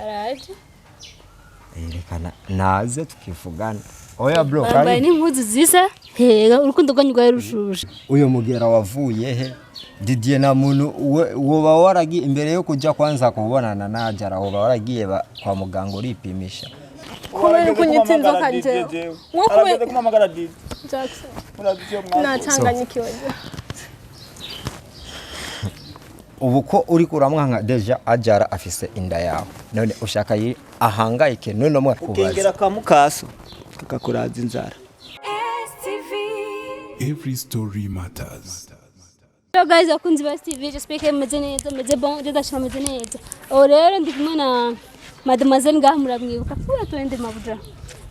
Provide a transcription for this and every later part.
araje yerekana naze tukivugana oya bro bambaye n'impuzu zisa hega urukundo rwanyu rwaye rushuje uyo mugera wavuye he Didier na muntu woba waragiye imbere yo kujya kwanza kubonana najara woba waragiye kwa muganga uripimisha kubera kunyitsinzo kanje wowe kumamagara Didier Jackson nachanganyikiwe ubu ko uri kuramwanka deja ajara afise inda yawe none ushaka ahangayike none mwe kubaza ukengera ka mukaso kakakuraza inzara Every story matters. Hello guys, akunzi ba TV, j'espère que meze neza, meze bon, ndashaka meze neza. Rero ndi kumwe na mademoiselle ngaha muramwibuka, fuya twende mabuja.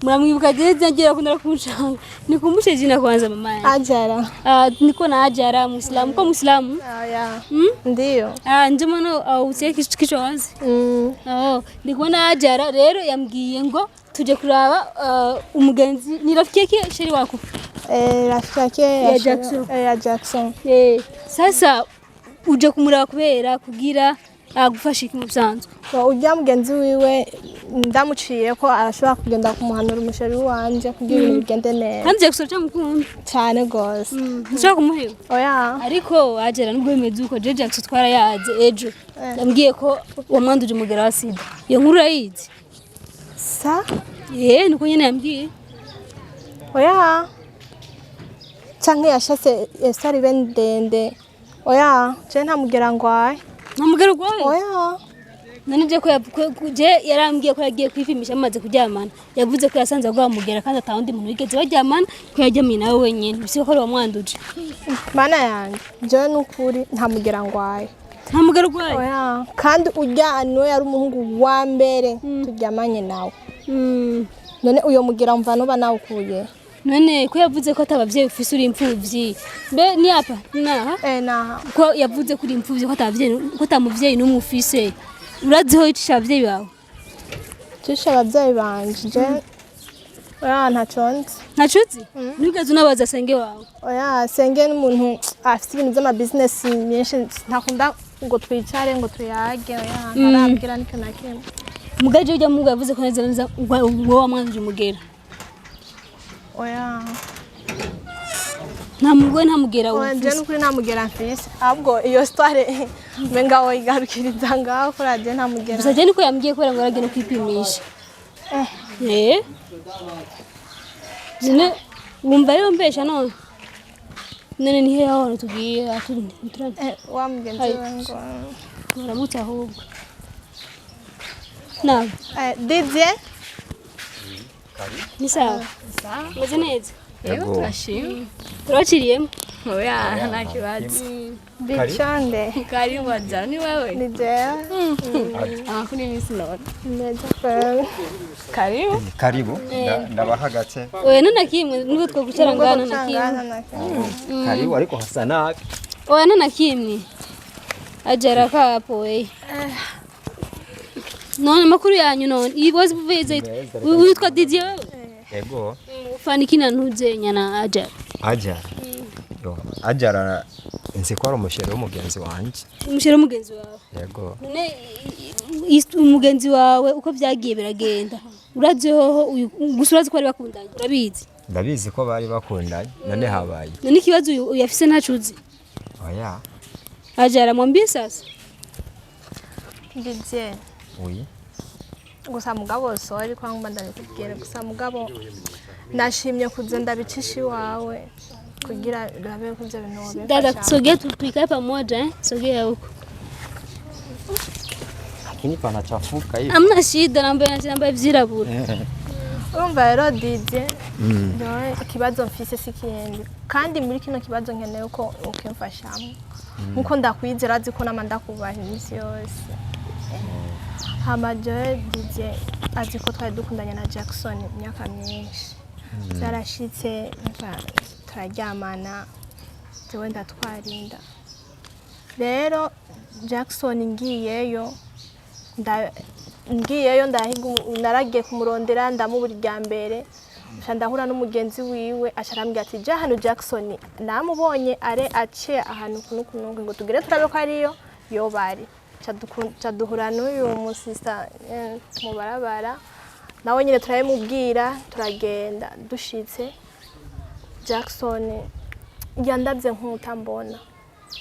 Muramwibuka je ngira kundara kumushanga. Nikumbushe jina kwanza mama yangu. Ajara. Niko na Ajara Muislamu. Kwa Muislamu? Ya. Ndio. Njomano useke kichwa wazi. Ndiko na Ajara rero yambwiye ngo tuje kuraba umugenzi ni rafiki yake sheri wako. Rafiki yake ya Jackson. Sasa uje kumuraba kubera kugira agufasha iki musanzwe. Ujya mugenzi wiwe ndamuciye ko arashobora kugenda kumuhanura umusheri wanje kugira ibintu bigende neza. Kandi Jackson cyamukunda cyane gose. Nshaka kumuheba. Oya. Ariko agera nubwo bimeze uko Jackson twarayaze ejo. Yambwiye ko wamwanduje umugera wa SIDA. Iyo nkuru urayizi. Sa? Nuko nyene yambwiye. Oya. Canke yashase esari bendende. Oya, je ntamugera ngwaye. Namugera gwaye? Oya. Nanije ko je yarambwiye ko yagiye kwipimisha amaze kuryamana. Yavuze ko yasanze agwamugera kandi atawundi muntu wigeze baryamana ko yajyamiye nawe wenyene. Bisi ko ari wamwanduje. Mana yanjye, je nukuri ntamugera ngwaye. Ntamugera gwaye? Oya, kandi ujyano yari umuhungu wa mbere turyamanye nawe. None uyo mugira mva no banawukuye. None ko yavuze ko atabavyeyi ufise uri impfuvyi. Be ni apa? Naha? Naha. Ko yavuze kuri impfuvyi ko atabavyeyi ko tamuvyeyi numwe ufise. Uraziho icisha abavyeyi bawe? Cisha abavyeyi banje. Oya ntaconze. Ntacuzi? Nigeze unabaza senge wawe? Oya senge n'umuntu afite ibintu by'ama business myinshi ntakunda ngo twicare ngo tuyage oya narabwira niko nakimwe. Mugaje ujya mu yavuze ko neza ngo wamwanduje umugera. Oya. Ntamugera ufise. Oya n'ukuri ntamugera mfise. Ahubwo iyo story mengaho igarukiriza ngaho kuraje ntamugera. Gusa je niko yambwiye ko ngo aragenda kwipimisha. Zine wumva rero mbesha none. None ni hehe aho tugiye aturane. Wamugenzi wangu. Muramutse ahubwo. Na. Didier. Ni sawa. Sawa. Meze neza. Yego turashimye. Turaciriyemo. Oya nta kibazo. Bichande. Karibu Ajara ni wewe. Ni je. Kuni misi none. Neza pe. Karibu. Karibu. Ndabahagatse. Oya nana kimwe nubwo twagucara ngana na kimwe. Karibu ariko hasa nabi. Oya nana kimwe. Ajara kapo none makuru yanyu none iboze buveze witwa Didier yego fanikina ntuze nyana Ajara yo Ajara nzi ko ari umusheri w'umugenzi wanje umusheri w'umugenzi wawe yego none umugenzi wawe uko byagiye biragenda urazeho gusurazi ko ari bakundanye urabizi ndabizi ko bari bakundanye none habaye none ikibazo uyafise ntacuzi oya Ajara mwambie sasa Didier. Oui. Gusa mugabo sorry kwangwa ndanikubwira gusa mugabo nashimye kuzenda bicisha wawe kugira rabe kuvya bintu wabe. Dada sogea tuikae pamoja sogea huko. Lakini panachafuka hivi. Hamna shida namba vyirabura. Urumva rero Didier. Ndoe ikibazo mfise sikiyende. Kandi muri kino kibazo nkeneye uko ukimfashamo. Nkuko ndakwizera azi ko namanda kubahiriza yose. Hamaje Didier azi ko twari dukundanye na Jackson imyaka myinshi. Zarashitse turaryamana jewe ndatwarinda. Rero Jackson ngiyeyo naragiye kumurondera ndamubura irya mbere ndahura n'umugenzi wiwe asharambye ati je hano Jackson namubonye are ace ahantu kunukunungu ngo tugere turabe ko ariyo yo bari caduhura n'uyu musista mu barabara nawe nyine turabimubwira turagenda dushitse Jackson yandavye nk'utambona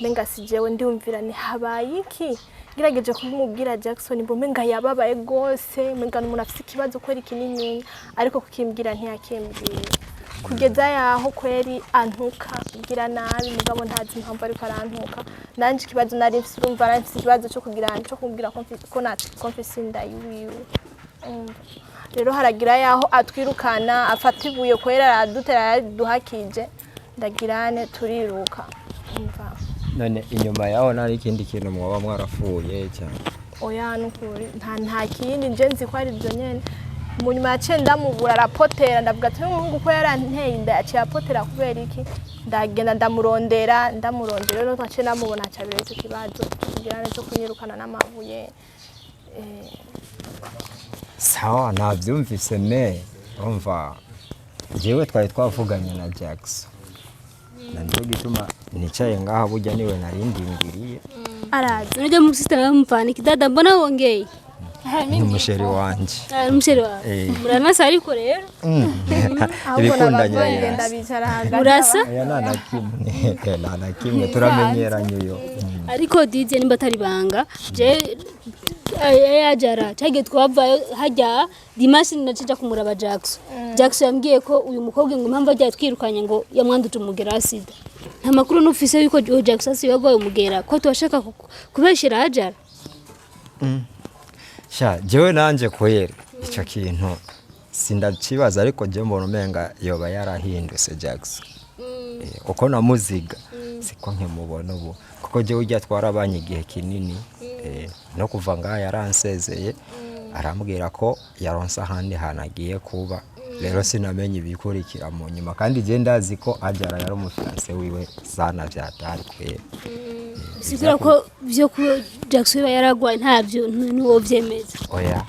menga sijewe ndumvira ni habaye iki ngirageje kumubwira Jackson mbo menga yababaye gose menga n'umuntu afite ikibazo kweri kinini ariko kukimbwira ntiyakimbwira kugeza yaho kweri antuka kugira nabi mugabo ntazi impamvu ariko arantuka nanje ikibazo nari mfite urumva nari mfite ikibazo cyo kugira ko confess inda yiwe rero haragira yaho atwirukana afata ibuye kwera aradutera duhakije ndagirane turiruka umva none inyuma yaho nari ikindi kintu mwaba mwarafuye cyane oya nukuri nta kindi nje nzi ko ari byo nyene munyuma yaciye ndamubura rapotera ndavuga ati n'umuhungu ko yaranteye inda yaciye apotera kubera iki ndagenda ndamurondera rero twaciye namubona cyabire icyo kibazo kugirane cyo kunyirukana n'amabuye sawa nabyumvise me umva jewe twari twavuganye na Jackson nandyo gituma nicaye ngaha burya niwe narindingiriye arazi unajua msista na mfani kidada mbona uongei ni musheri wanje musheri wawe muranasa ariko rero ibikundanye ndabicara hagati urasa ya nana kimwe turamenyeranye yo ariko DJ nimba atari banga je yajara cyage twavayo hajya Dimashi nacija kumuraba Jackson yambwiye ko uyu mukobwa ngo impamvu ajya twirukanye ngo yamwanduje umugera SIDA nta makuru nufise yuko Jackson yagoye umugera ko twashaka kubeshira hajara sha jewe nanje kwera ico kintu sindacibaza ariko je mbona umenga yoba yarahindutse Jackson uko namuziga siko nkemubona ubu kuko je ujya twarabanye igihe kinini no kuva ngaha yaransezeye arambwira ko yaronsa handi hanagiye kuba rero sinamenye ibikurikira mu nyuma kandi je ndazi ko ajara yari umufiance wiwe sana vyatari kwera sigura ko byo ku Jackson yaragwaye ntavyo nuwo vyemeza oya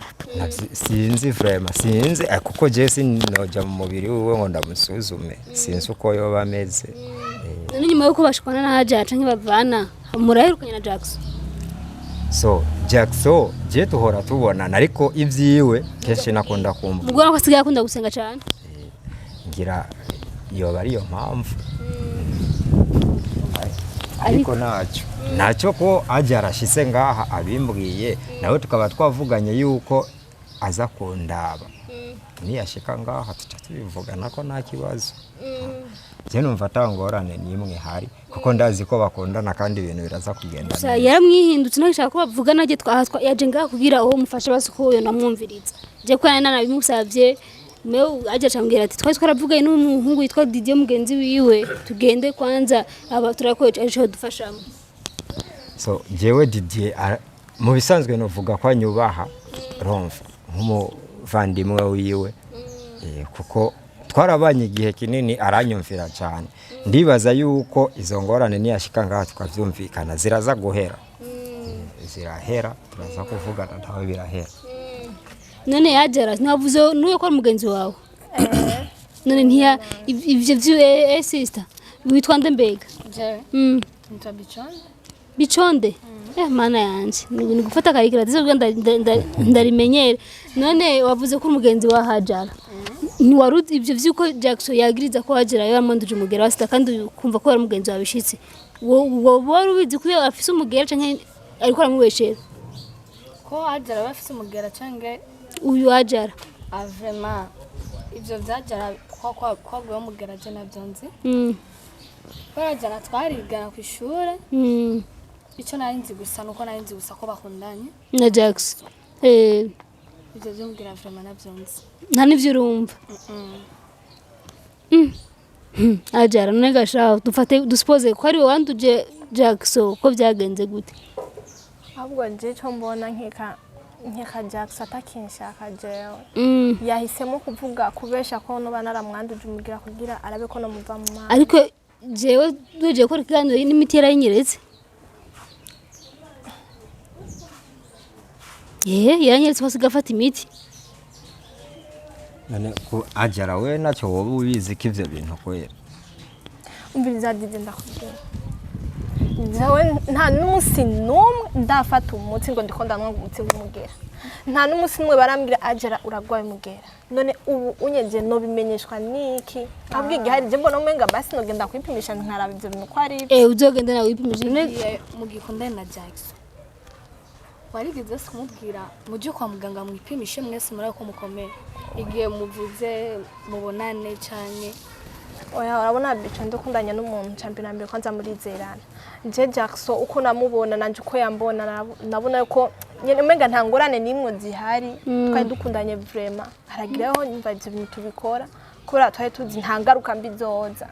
sinzi vraiment sinzi kuko je sinoja mu mubiri wiwe ngo ndamusuzume sinzi uko yoba ameze nyuma yuko bashikwana na Hajara canke bavana murahirukanye na Jackson so Jackson je tuhora tubonana ariko ivyiwe kenshi nakunda kumva mugora ko asigaye akunda gusenga cyane ngira yoba ari yo mpamvu ariko nacyo ko Hajara ashise ngaha abimbwiye nawe tukaba twavuganye yuko aza kundaba niyashika ngaha tuca tubivugana ko nta kibazo je numva atangorane nimwe hari kuko ndazi ko bakundana kandi ibintu biraza kugenda neza yaramwihindutse nashaka ko bavugana je yaje ngaha kugira aho mufasha basukoyo namwumviriza je ko nana bimusavye mewe aje cyambwira ati twari twaravugaye n'umuhungu yitwa Didier mugenzi wiwe tugende kwanza aba turakoje aje dufashamo so jewe Didier mu bisanzwe novuga ko anyubaha romva nk'umuvandimwe wiwe kuko twarabanye igihe kinini aranyumvira cyane ndibaza yuko izo ngorane niyashika ngaha tukavyumvikana ziraza guhera zirahera turaza kuvugana nawe birahera none Hajara navuze nuye ko mugenzi wawe none ntiya ivyo vyo sister witwa Ndembega nta biconde mana yanje ni gufata karikira zizobwa ndarimenyere none wavuze ko umugenzi wa Hajara ni waruzi ivyo vyuko Jackson yagiriza ko Hajara yamwanduje umugera wa SIDA kandi kumva ko ari umugenzi wabishitse wo warubizi ko afise umugera canke ariko aramubeshera ko Hajara bafise umugera canke uyu Hajara vraiment ivyo vyajara kwagwe umugera je navyonze Hajara twarigana ku ishure ico narinzi gusa nuko narinzi gusa ko bakundanye na Jackson ivyo vyumvira vraiment navyonze nta nivyo urumva Hajara none gashaho dufate duspose ko ari wanduje Jackson ko byagenze gute ahubwo nje cyo mbona nkeka Jackson atakinshaka jewe yahisemo kuvuga kubesha ko no banaramwanduje umugira kugira arabe ko no muva mu mama ariko jewe duje ko kiganiro n'imiti yarayinyeretse yaranyeretse basiga afata imiti none ko Hajara we nacyo wowe ubizi ko ivyo bintu kwera umviriza Didier ndakubwira Zawe nta n'umunsi n'umwe ndafata umutsi ngo ndiko ndanywa umutsi w'umugera. Nta n'umunsi n'umwe barambwira ajara uragwaye umugera. None ubu unyeje no bimenyeshwa niki? Abwi gihari je mbona umenga basi no genda kwipimisha ntaraba ivyo bintu ko ari. Uzogenda nawe wipimisha none mu gikondane na Jackson. Warigeze kumubwira mujye kwa muganga mwipimishe mwese muri ko mukomeye. Igihe muvuze mubonane cyane. Oya urabona bico ndukundanye n'umuntu champion mbere kwanza muri zerana. Je Jackson uko namubona nanje uko yambona nabona ko nyene umenga ntangorane nimwe zihari twari dukundanye vraiment haragiraho nyumva ivyo bintu tubikora kubera twari tuzi ntangaruka mbi zoza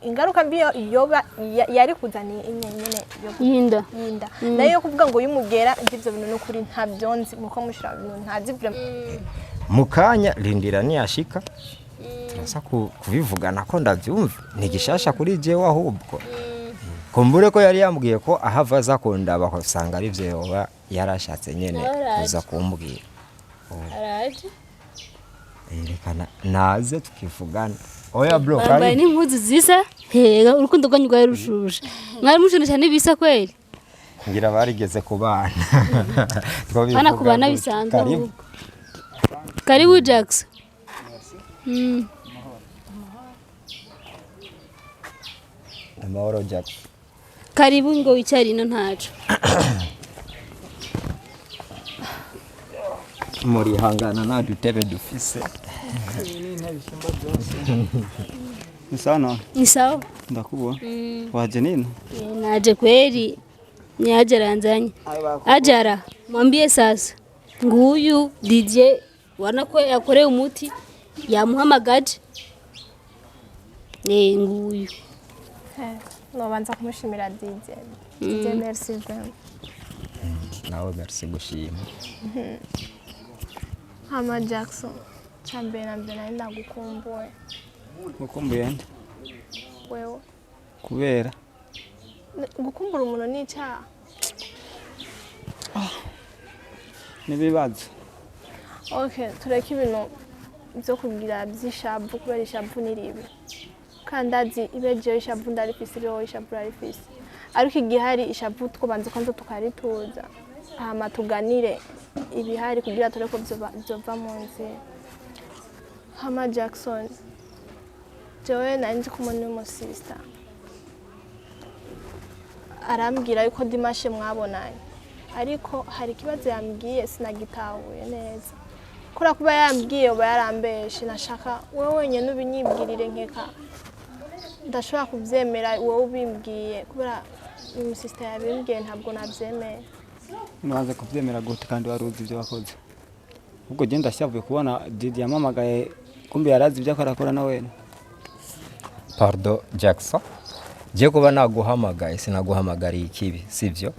ingaruka mbi yoba yari kuzani nyene yinda nayo kuvuga ngo yumugera ivyo bintu no kuri ntavyonzi muko mushira bintu ntazi vraiment mukanya rindira niyashika turasa kubivugana ko ndavyumva ni gishasha kuri jewe ahubwo kumbure ko yari yambwiye ko ahava aza kundaba ko sanga ari vyo yoba yarashatse nyene kuza kumbwira araje erekana naze tukivugana oya bro bambaye n'impuzu zisa hega urukundo rwanyu rwari rushushe mwari mushona cyane bisa kweli ngira barigeze kubana bana kubana bisanzwe karibu Jackson amahoro Jackson karibu ngo wicari no ntaco muri hangana na dutebe dufise ni sawa ndakubona waje nini naje kweli ni ajaranzanye ajara mwambie sasa nguyu DJ wana ko yakoreye umuti yamuhamagaje nguyu nobanza kumushimira DJ merci vraiment nawe merci gushima Hama Jackson chambe na mbena ndagukumbuye ukumbuye nde wewe kubera gukumbura umuntu ni cyaha nibibazo okay tureke ibintu byo kugira byishabu kubera ishabu niribe kandazi ibeje ishabu ndarifise ro ishabu arifise ariko igihari ishabu twobanze kwanza tukarituza hama tuganire ibihari kugira tureko byova mu nzira Hama Jackson jewe nanje kumone mu sister arambwira yuko Dimashe mwabonanye ariko hari kibazo yambwiye sinagitahuye neza kora kuba yambwiye oba yarambeshe nashaka wewe wenyene ubinyibwirire nkeka ndashobora kuvyemera wowe ubimbwiye kubera uyu sister yabimbwiye ntabwo navyemeye Mwanza kuvyemera gute kandi waruzi ivyo wakoze ubwo je ndashavuye kubona Didi yamamagaye kumbe yarazi ivyo akora na wene Pardon Jackson je kuba naguhamagaye sinaguhamagariye ikibi sivyo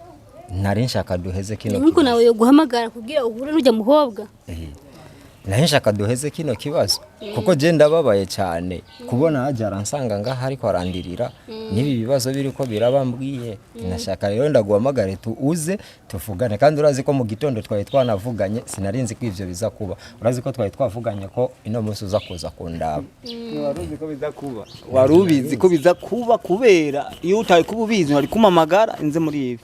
nari nshaka duheze kino nkuko nawe yo guhamagara kugira uhure n'ujya muhobwa nari nshaka duheze kino kibazo kuko je ndababaye cyane kubona hajara nsanga ngaha ariko arandirira nibi bibazo biri ko birabambwiye nashaka rero ndaguhamagare tu uze tuvugane kandi urazi ko mu gitondo twaye twanavuganye sinarinzi ko ivyo biza kuba urazi ko twaye twavuganye ko ino munsi uza kuza kundaba waruzi ko biza kuba warubizi ko biza kuba kubera iyo utaye kububizi wari kumamagara inze muri ibi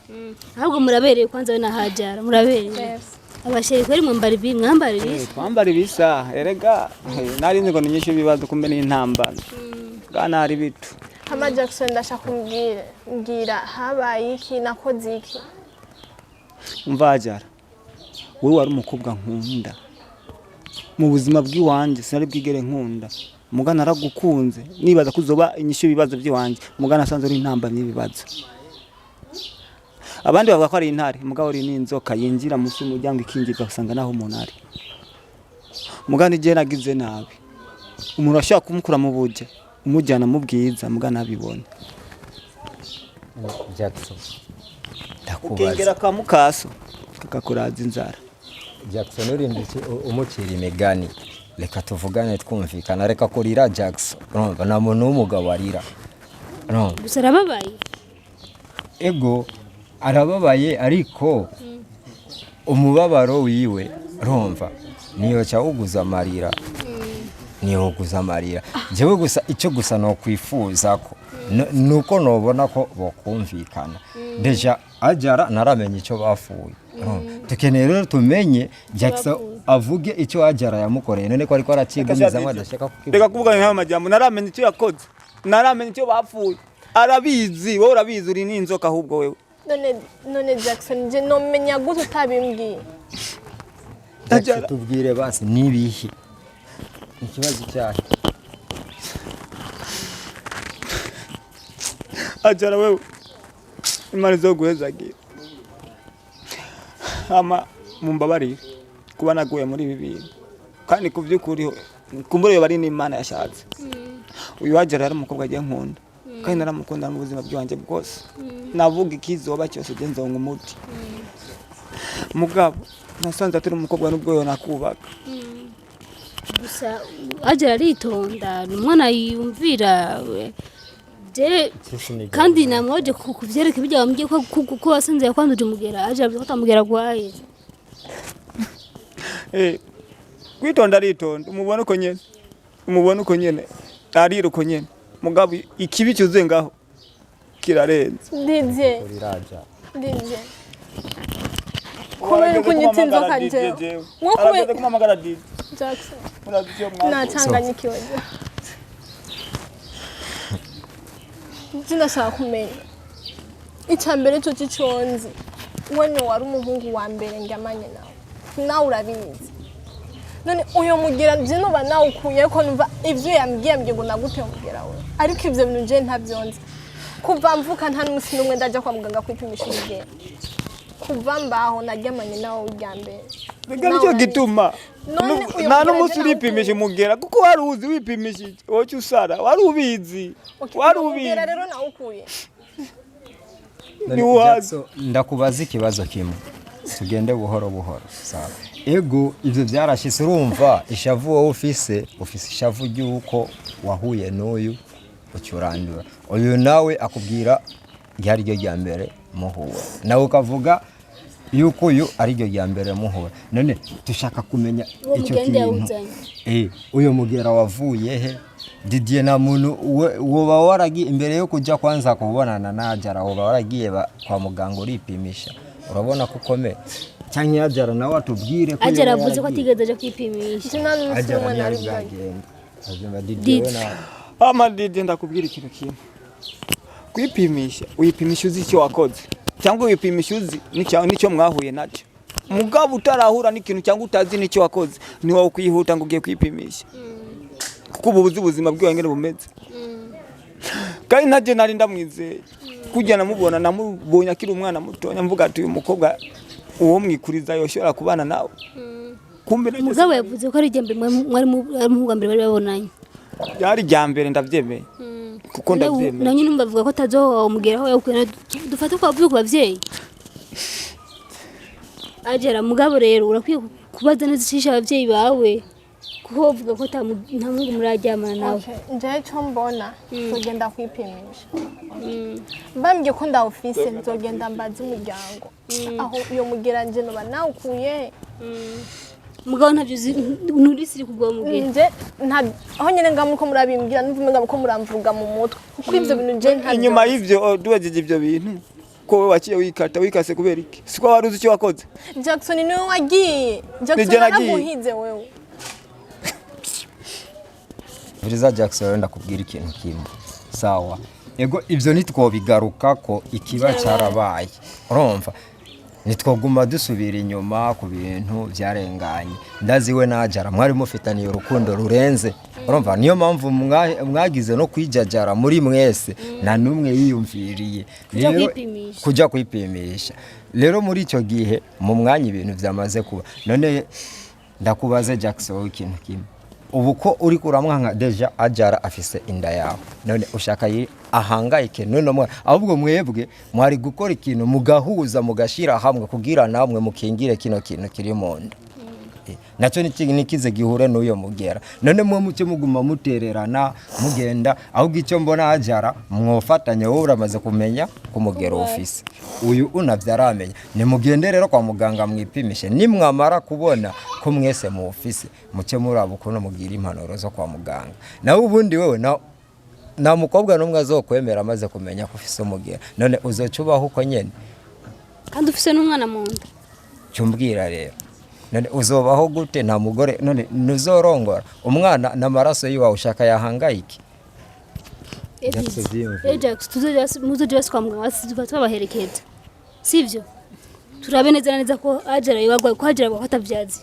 ahubwo murabereye kwanza we na hajara murabereye abasheri kweri mwambarira twambara ibisa erega nari nzi ngo ninyishe bibazo kumbe ni intambara bwana ari bitu Hama Jackson ndashaka ngira habaye iki nakoze iki umvajara wewe wari umukobwa nkunda mu buzima bw'iwanje sinari bwigere nkunda mugana aragukunze nibaza kuzoba inyishe bibazo by'iwanje mugana asanze ari intambara n'ibibazo abandi bavuga ko ari intare mugabo ari n'inzoka yinjira musi umuryango ikingirwa usanga naho umuntu ari mugana je nagize nabi umuntu ashaka kumukura mu buje umujyana mu bwiza mugana abibone Jackson ukengera ka mukaso kakakuraza inzara Jackson urinde umukira imigani reka tuvugane twumvikana reka kurira Jackson urumva na muntu w'umugabo arira urumva gusa arababaye ego arababaye ariko umubabaro wiwe urumva niyo cyawuguza amarira niyo guza amarira jewe gusa icyo gusa no kwifuza ko nuko nobona ko bokumvikana deja Ajara naramenye icyo bafuye tukeneye rero tumenye Jackson avuge icyo Ajara yamukoreye none ko ariko arakigumiza adashaka reka kuvuga nka majambo naramenye icyo yakoze naramenye icyo bafuye arabizi wowe urabizi uri n'inzoka ahubwo wewe none Jackson je nomenya gute utabimbwiye tubwire basi nibihe ikibazo cyahe Ajara wewe imana zo guhezagira ama mumbabarire kuba naguye muri ibi bintu kandi kuvyukuri kumbure bari n'Imana yashatse uyu Ajara yari umukobwa agiye nkunda kandi naramukunda mu buzima bwanje bwose navuga ikizoba cyose genzonga umuti mugabo nasanze atari umukobwa n'ubwo yo nakubaka gusa Ajara aritonda umwana yumvira kandi namoje kuvyereka ibyo bamubwiye ko wasanze yakwanduje umugera Ajara ko tamugera gwaye kwitonda aritonda umubona uko nyene arira uko nyene mugabo ikibi cyuzuye ngaho kirarenze DJ kubera ko nyitsinzo kanje araje kumamagara DJ Jackson urazicyo mwana nacanganyikiwe Ndashaka kumenya icyambere cyo ciconzi wene wari umuhungu wa mbere ngamanye nawe urabizi none uyo mugira je no bana ukuye ko numva ivyo yambwiye ngo nagute mugera we ariko ivyo bintu je ntavyonze kuva mvuka nta n'umusi n'umwe ndaja kwa muganga kwipimisha umugera kuva mbaho naryamanye nawe ujyambere Bega nicyo gituma nta n'umunsi uripimisha umugera kuko wari uzi wipimishije wowe usara wari ubizi rero nawe ukuye ndakubaza ikibazo kimwe tugende buhoro sawa ego ivyo byarashise urumva ishavu wowe ufise ishavu ry'uko wahuye n'uyu ucyurandura uyu nawe akubwira ryari ryo rya mbere muhura nawe ukavuga yuko uyu ari ryo rya mbere muhura none dushaka kumenya icyo kintu uyu mugera wavuye he Didier na muntu woba waragiye imbere yo kujya kwanza kubonana na Ajara woba waragiye kwa muganga uripimisha urabona ko komeye cyangwa Ajara nawe atubwire ko Ajara avuze ko atigeze aje kwipimisha Didier ndakubwira ikintu kimwe kwipimisha uyipimisha uzi icyo wakoze cyangwa uyipimisha uzi nicyo mwahuye nacyo mugabo utarahura n'ikintu cyangwa utazi nicyo wakoze ni wowe kwihuta ngo ugiye kwipimisha kuko ububuzi ubuzima bwiwe ngene bumeze kandi ntaje nari ndamwizeye kujya namubona namubonye akiri umwana muto nyamvuga ati uyu mukobwa uwo mwikuriza yoshora kubana nawe kumbe mugabo yavuze ko ari jyambe mwari mu mbere bari babonanye yari jyambere ndavyemeye kuko ndavyemeye nanyu numbavuga ko tazo umugeraho yakuye dufate ko avuye ku bavyeyi Ajara mugabo rero urakwiye kubaza neza cisha abavyeyi bawe kuko uvuga ko nta mungu murajyamana nawe nje cyo mbona tugenda kwipimisha bambye ko ndawufise nzogenda mbaza umuryango aho iyo mugeranje no banawukuye mugabo ntavyo nurisiri kugwa mugera nje nta aho nyene ngamuko murabimbwira n'uvumenga ko muramvuga mu mutwe kuko ivyo bintu je nta inyuma y'ivyo dubajeje ivyo bintu ko we waciye wikase kubera iki siko wari uzi icyo wakoze Jackson niwe wagiye Jackson araguhize wewe Buriza Jackson ndakubwira ikintu kimwe sawa ego ivyo nitwobigaruka ko ikiba cyarabaye urumva nitwoguma dusubira inyuma ku bintu byarenganye ndaziwe na Ajara mwari mufitaniye urukundo rurenze urumva niyo mpamvu mwagize no kwijajara muri mwese na numwe yiyumviriye kujya kwipimisha rero muri icyo gihe mu mwanya ibintu byamaze kuba none ndakubaze Jackson ikintu kimwe ubu ko uri kuramwanka deja Ajara afise inda yawe none ushaka ahangayike none ahubwo mwebwe mwari gukora ikintu mugahuza mugashira hamwe kugira namwe mukingire kino kintu kiri mu nda nacyo nikize gihure n'uyo mugera none mwe muke muguma mutererana mugenda ahubwo icyo mbona Ajara mwofatanye wowe uramaze kumenya kumugera ofisi uyu unavyaramenya ni mugende rero kwa muganga mwipimishe nimwamara kubona ko mwese mu ofisi muke murabo kuno mugira impanuro zo kwa muganga nawe ubundi wewe na nta mukobwa n'umwe azokwemera amaze kumenya ko ufise umugera none uzocubaho uko nyene kandi ufise n'umwana mu nda cyumbwira rero none uzobaho gute nta mugore none nuzorongora umwana n'amaraso yiwawe ushaka yahangayike Ajax tuzoja kwa muganga tubaherekeza sivyo turabe neza ko Ajara yibagwa ko Ajara bakatavyazi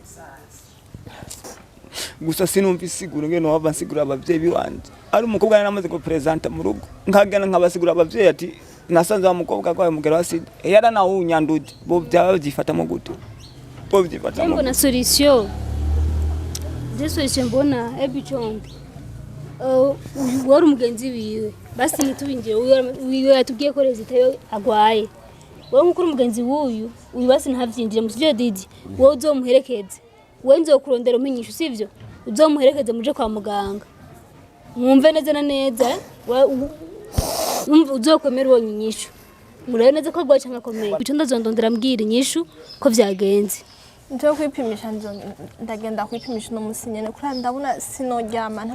gusa sinumva isiguro ngene wava nsigura abavyeyi biwanje ari umukobwa namaze ko presenta mu rugo nkagana nkabasigura abavyeyi ati nasanze wa mukobwa kwa mugera wa SIDA yara na Yanduye bo byifata gute bo byifata mo na solution mbona ebichonde wari umugenzi wiwe basi nitubinjire wiwe yatubwiye ko rezitayo agwaye wowe nk'ukuri umugenzi w'uyu basi ntavyinjire mu sivyo Didi wowe uzomuherekeze wowe nzokurondera umenyisha sivyo uzomuherekeze muje kwa muganga mwumve neza na neza uzokomera uwo nyishu murabe neza ko agwaye canke akomeye bico ndazondondera mbwira inyishu ko vyagenze nje kwipimisha ndagenda kwipimisha no musinyene kuri ndabona sinoryama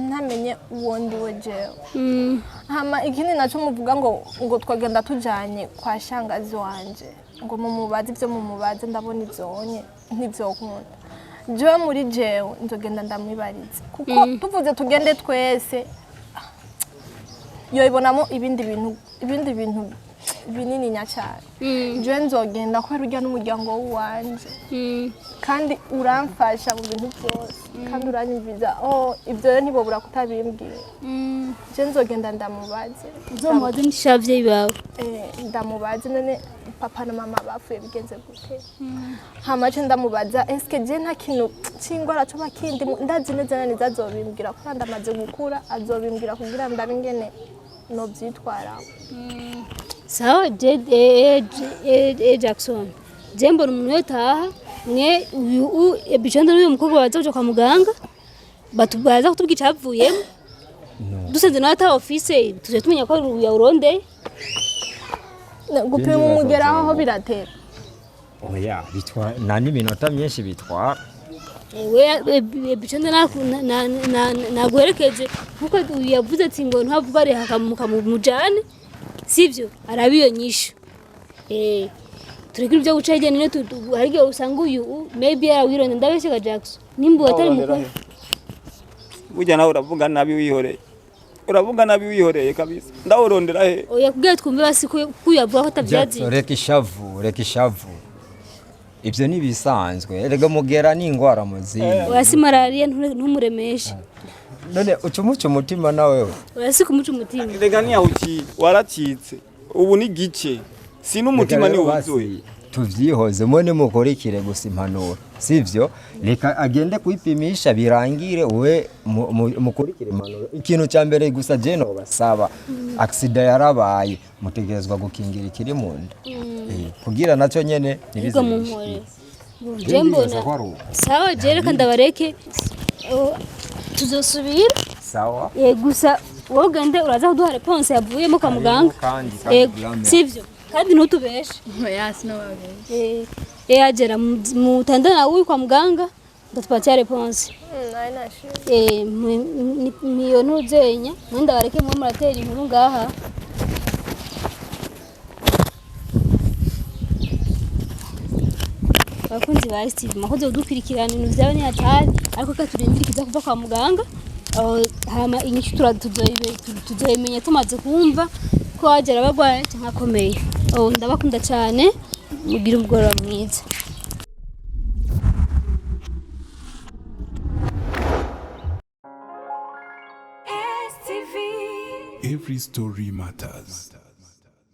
ntamenye uwondi we jewe hama ikindi naco muvuga ngo twagenda tujanye kwa shangazi wanje ngo mumubaze ivyo mumubaze ndabona ivyonye ntivyokunda jewe muri jewe nzogenda ndamwibariza kuko tuvuze tugende twese yoibonamo ibindi bintu binini nyacane jewe nzogenda ko rujya n'umuryango wanje kandi uramfasha mu bintu byose kandi uranyumviza ibyo rero ntibobura kutabimbwira je nzogenda ndamubaze uzomubaze n'ishavye bawe ndamubaze none papa na mama bapfuye bigenze gute hamace ndamubaza eske je nta kintu cingora cyo bakindi ndazi neza neza azobimbwira ko ndamaze gukura azobimbwira kugira ndabingene no byitwara sawa Jackson jembo umuntu yotaha mwe ebichonde n'uyu mukobwa baza kwa muganga batubaza kutubwica havuyemo dusenze n'ata office tuje tumenya ko yawuronde gupima umugeraho aho biratera oya bitwa nani minota myinshi bitwara ebichonde naguherekeje kuko yavuze ati ngo ntavubare hakamuka mu mujane sivyo arabiyo nyisho turikira byo gucege nene harige usanga uyu maybe yawironde ndabeshye ka Jackson nimbu atari mukuru burya nawe uravuga nabi wihoreye kabisa ndawurondera he oya kubwiye twumve basi ko yavuga ko atavyazi reka ishavu ibyo nibisanzwe erega mugera n'ingwara muzinyi wasi malaria ntumuremeshe none ucumuca umutima nawe wasi kumuca umutima rega niyahuki waracitse ubu ni gice si n'umutima ni wuzuye tuvyihoze mone mukorikire gusa impanuro sivyo reka agende kwipimisha birangire we mukorikire impanuro ikintu cya mbere gusa je no basaba accident yarabaye mutegerezwa gukingira ikiri munda kugira naco nyene nibize jembona sawa jereka ndabareke tuzosubira sawa gusa wogende uraza kuduha response yavuyemo kwa muganga sivyo kandi ntutubeshe yasi no wabe Ajara mutandana uyu kwa muganga ndatupatia response niyo ntuzenya mwenda bareke mwe muratera inkuru ngaha bakunzi ba Steve makoze udukurikirana ibintu byawe ni hatari ariko katurindirikiza kuva kwa muganga hama inyishu tuzoyimenya tumaze kumva ko Ajara bagwaye cyangwa akomeye ndabakunda cyane mugira umugoroba mwiza Every story matters.